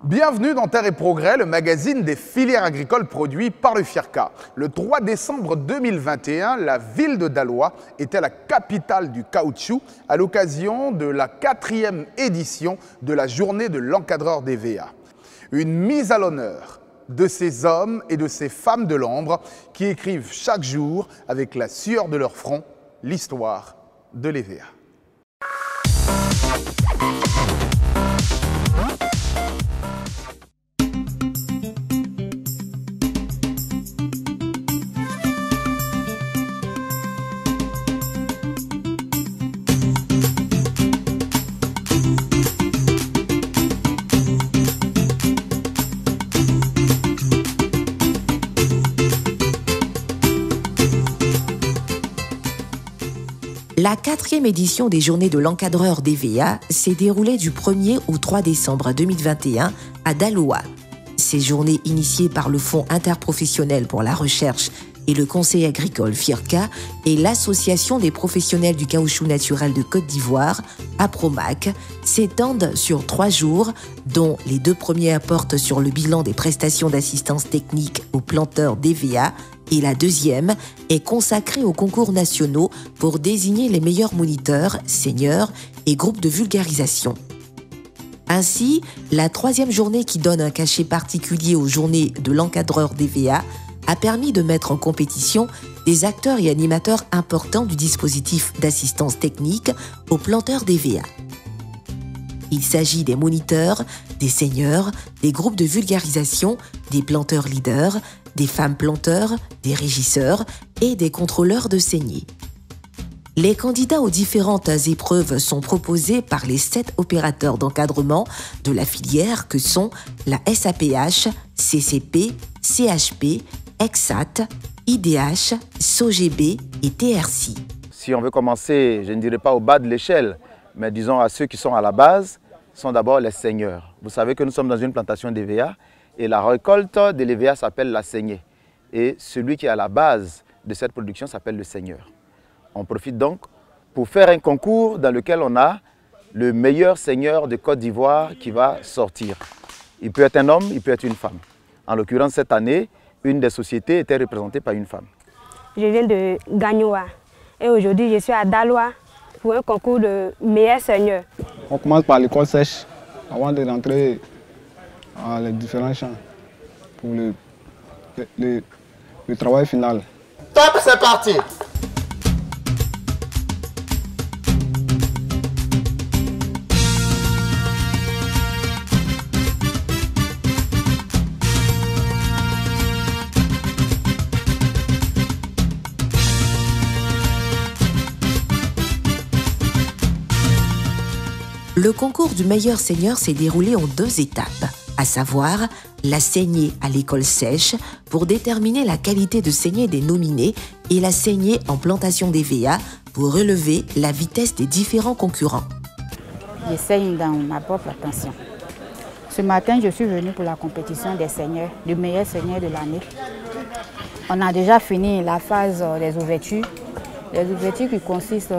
Bienvenue dans Terre et Progrès, le magazine des filières agricoles produits par le FIRCA. Le 3 décembre 2021, la ville de Daloa était la capitale du caoutchouc à l'occasion de la 4e édition de la journée de l'encadreur d'EVA. Une mise à l'honneur de ces hommes et de ces femmes de l'ombre qui écrivent chaque jour, avec la sueur de leur front, l'histoire de l'EVA. La 4e édition des Journées de l'encadreur d'EVA s'est déroulée du 1er au 3 décembre 2021 à Daloa. Ces journées initiées par le Fonds interprofessionnel pour la recherche et le Conseil agricole FIRCA et l'Association des professionnels du caoutchouc naturel de Côte d'Ivoire, APROMAC, s'étendent sur 3 jours, dont les 2 premiers portent sur le bilan des prestations d'assistance technique aux planteurs d'EVA et la 2e est consacrée aux concours nationaux pour désigner les meilleurs moniteurs, seigneurs et groupes de vulgarisation. Ainsi, la 3e journée qui donne un cachet particulier aux journées de l'encadreur d'EVA a permis de mettre en compétition des acteurs et animateurs importants du dispositif d'assistance technique aux planteurs d'EVA. Il s'agit des moniteurs, des seigneurs, des groupes de vulgarisation, des planteurs leaders, des femmes planteurs, des régisseurs et des contrôleurs de saignée. Les candidats aux différentes épreuves sont proposés par les 7 opérateurs d'encadrement de la filière que sont la SAPH, CCP, CHP, EXAT, IDH, SOGB et TRC. Si on veut commencer, je ne dirais pas au bas de l'échelle, mais disons à ceux qui sont à la base, sont d'abord les seigneurs. Vous savez que nous sommes dans une plantation d'EVA et la récolte de l'EVA s'appelle la saignée. Et celui qui est à la base de cette production s'appelle le seigneur. On profite donc pour faire un concours dans lequel on a le meilleur seigneur de Côte d'Ivoire qui va sortir. Il peut être un homme, il peut être une femme. En l'occurrence, cette année, une des sociétés était représentée par une femme. Je viens de Gagnoa et aujourd'hui je suis à Daloa pour un concours de meilleur seigneur. On commence par l'école sèche avant de rentrer dans les différents champs pour le travail final. Top, c'est parti! Le concours du meilleur seigneur s'est déroulé en 2 étapes, à savoir la saignée à l'école sèche pour déterminer la qualité de saignée des nominés et la saignée en plantation d'EVA pour relever la vitesse des différents concurrents. Je saigne dans ma propre plantation. Ce matin, je suis venue pour la compétition des seigneurs, du meilleur seigneur de l'année. On a déjà fini la phase des ouvertures. Les ouvertures qui consistent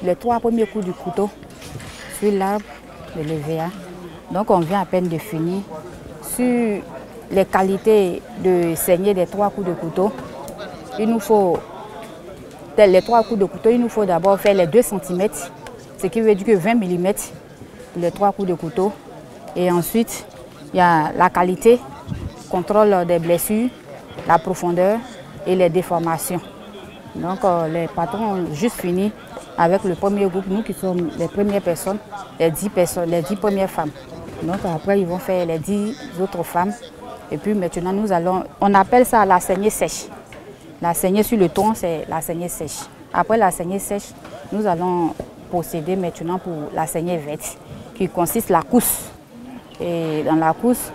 les 3 premiers coups du couteau sur l'arbre de l'EVA. Donc on vient à peine de finir. Sur les qualités de saignée des 3 coups de couteau, il nous faut d'abord faire les 2 cm, ce qui veut dire que 20 mm les 3 coups de couteau. Et ensuite, il y a la qualité, contrôle des blessures, la profondeur et les déformations. Donc les patrons ont juste fini avec le premier groupe, nous qui sommes les premières personnes, les 10 premières femmes. Donc après ils vont faire les 10 autres femmes. Et puis maintenant on appelle ça la saignée sèche. La saignée sur le tronc, c'est la saignée sèche. Après la saignée sèche, nous allons procéder maintenant pour la saignée verte, qui consiste la cousse. Et dans la cousse,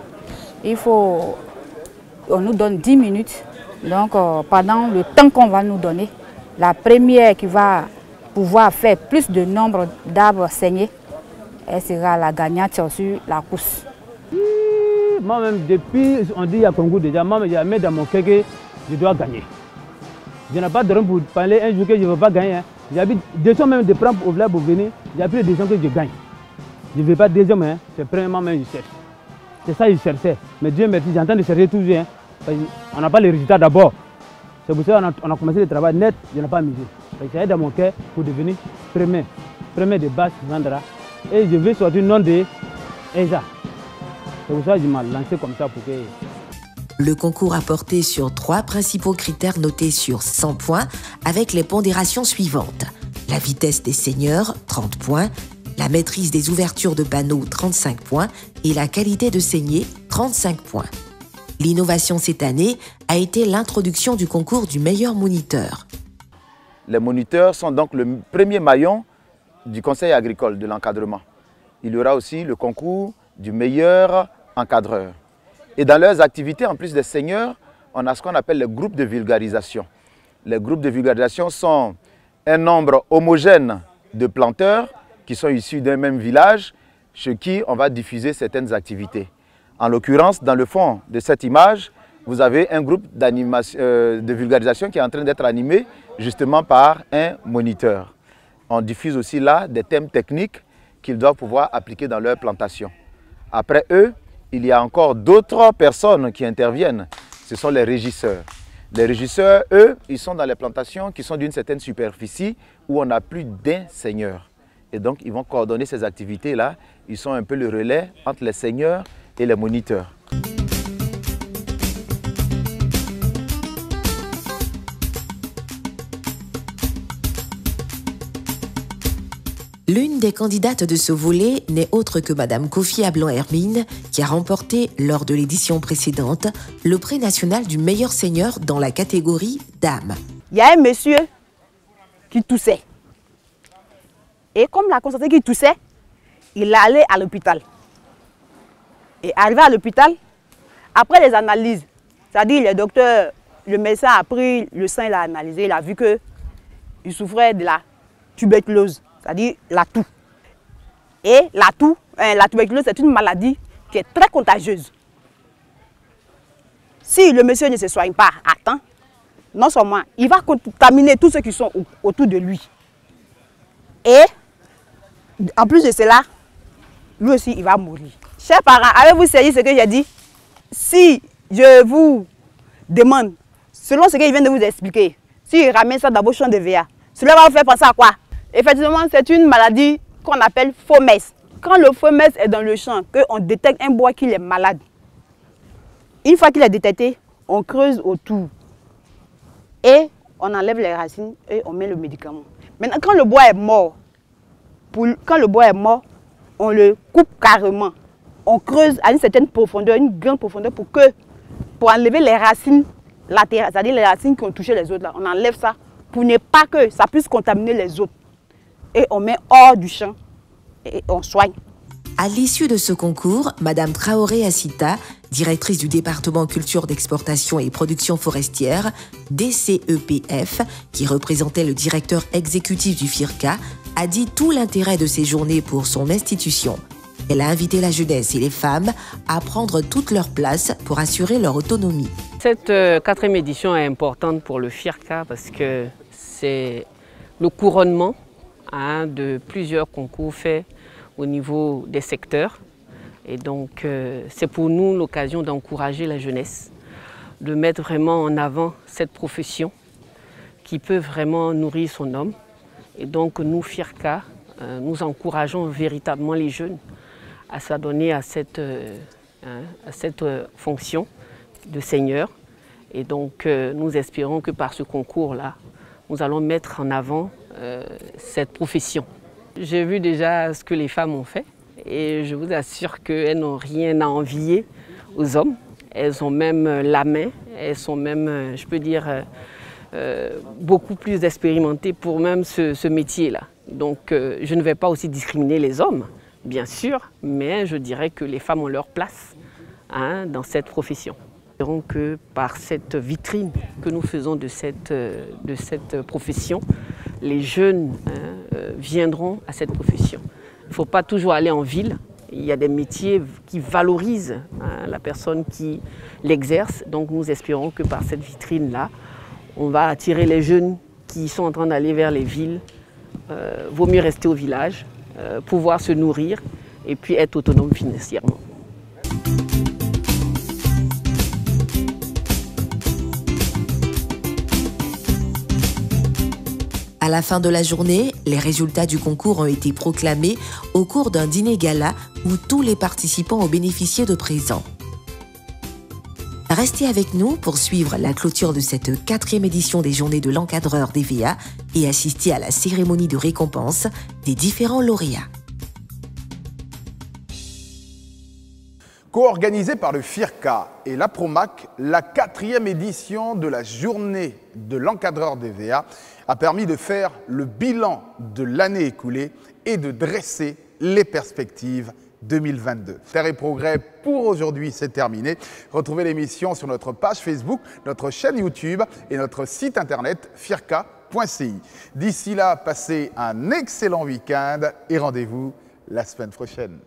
on nous donne 10 minutes. Donc pendant le temps qu'on va nous donner, la première qui va pouvoir faire plus de nombre d'arbres saignés, elle sera la gagnante sur la course. Moi-même, depuis, on dit il y a concours déjà, moi, j'ai mis dans mon cœur que je dois gagner. Je n'ai pas de raison pour parler un jour que je ne veux pas gagner. J'habite deux ans même de prendre au village pour venir, j'ai pris des gens que je gagne. Je ne veux pas deuxième, c'est premièrement même je cherche. C'est ça qu'ils cherchaient. Mais Dieu merci, j'entends de chercher toujours. Hein. On n'a pas les résultats d'abord. C'est pour ça qu'on a commencé le travail net, je n'ai pas misé. J'essayais dans mon cœur pour devenir premier de base Zandra. Et je veux sortir le nom de ESA. C'est pour ça que je m'ai lancé comme ça pour que... Le concours a porté sur 3 principaux critères notés sur 100 points avec les pondérations suivantes. La vitesse des seigneurs, 30 points, la maîtrise des ouvertures de panneaux, 35 points et la qualité de saignée, 35 points. L'innovation cette année a été l'introduction du concours du meilleur moniteur. Les moniteurs sont donc le premier maillon du conseil agricole, de l'encadrement. Il y aura aussi le concours du meilleur encadreur. Et dans leurs activités, en plus des seigneurs, on a ce qu'on appelle les groupes de vulgarisation. Les groupes de vulgarisation sont un nombre homogène de planteurs qui sont issus d'un même village, chez qui on va diffuser certaines activités. En l'occurrence, dans le fond de cette image, vous avez un groupe de vulgarisation qui est en train d'être animé justement par un moniteur. On diffuse aussi là des thèmes techniques qu'ils doivent pouvoir appliquer dans leur plantation. Après eux, il y a encore d'autres personnes qui interviennent. Ce sont les régisseurs. Les régisseurs, eux, ils sont dans les plantations qui sont d'une certaine superficie où on a plus d'un seigneur. Et donc, ils vont coordonner ces activités-là. Ils sont un peu le relais entre les seigneurs et les moniteurs. L'une des candidates de ce volet n'est autre que Madame Kofi Ablan-Hermine, qui a remporté, lors de l'édition précédente, le prix national du meilleur seigneur dans la catégorie Dames. Il y a un monsieur qui toussait. Et comme il a constaté qu'il toussait, il est allé à l'hôpital. Et arrivé à l'hôpital, après les analyses, c'est-à-dire le docteur, le médecin a pris le sang, il a analysé, il a vu qu'il souffrait de la tuberculose. C'est-à-dire la toux. Et la tuberculose, c'est une maladie qui est très contagieuse. Si le monsieur ne se soigne pas à temps, non seulement il va contaminer tous ceux qui sont autour de lui. Et en plus de cela, lui aussi, il va mourir. Chers parents, avez-vous saisi ce que j'ai dit? Si je vous demande, selon ce qu'il vient de vous expliquer, si ramène ça dans vos champs de VA, cela va vous faire penser à quoi? Effectivement, c'est une maladie qu'on appelle fourmesse. Quand le fourmesse est dans le champ, qu'on détecte un bois qui est malade, une fois qu'il est détecté, on creuse autour et on enlève les racines et on met le médicament. Maintenant, quand le bois est mort, on le coupe carrément. On creuse à une certaine profondeur, une grande profondeur pour enlever les racines latérales, c'est-à-dire les racines qui ont touché les autres. Là. On enlève ça pour ne pas que ça puisse contaminer les autres. Et on met hors du champ et on soigne. À l'issue de ce concours, Madame Traoré Assita, directrice du département culture d'exportation et production forestière, DCEPF, qui représentait le directeur exécutif du FIRCA, a dit tout l'intérêt de ces journées pour son institution. Elle a invité la jeunesse et les femmes à prendre toute leur place pour assurer leur autonomie. Cette 4e édition est importante pour le FIRCA parce que c'est le couronnement de plusieurs concours faits au niveau des secteurs. Et donc, c'est pour nous l'occasion d'encourager la jeunesse, de mettre vraiment en avant cette profession qui peut vraiment nourrir son homme. Et donc, nous, FIRCA, nous encourageons véritablement les jeunes à s'adonner à cette fonction de seigneur. Et donc, nous espérons que par ce concours-là, nous allons mettre en avant cette profession. J'ai vu déjà ce que les femmes ont fait et je vous assure qu'elles n'ont rien à envier aux hommes. Elles ont même la main, elles sont même, je peux dire, beaucoup plus expérimentées pour même ce métier-là. Donc je ne vais pas aussi discriminer les hommes, bien sûr, mais je dirais que les femmes ont leur place dans cette profession. Espérons que par cette vitrine que nous faisons de cette profession, les jeunes viendront à cette profession. Il ne faut pas toujours aller en ville. Il y a des métiers qui valorisent la personne qui l'exerce. Donc nous espérons que par cette vitrine-là, on va attirer les jeunes qui sont en train d'aller vers les villes. Vaut mieux rester au village, pouvoir se nourrir et puis être autonome financièrement. À la fin de la journée, les résultats du concours ont été proclamés au cours d'un dîner-gala où tous les participants ont bénéficié de présents. Restez avec nous pour suivre la clôture de cette 4e édition des Journées de l'encadreur d'EVA et assister à la cérémonie de récompense des différents lauréats. Co-organisée par le FIRCA et l'APROMAC, la 4e édition de la Journée de l'encadreur d'EVA a permis de faire le bilan de l'année écoulée et de dresser les perspectives 2022. Terre et Progrès pour aujourd'hui, c'est terminé. Retrouvez l'émission sur notre page Facebook, notre chaîne YouTube et notre site internet firca.ci. D'ici là, passez un excellent week-end et rendez-vous la semaine prochaine.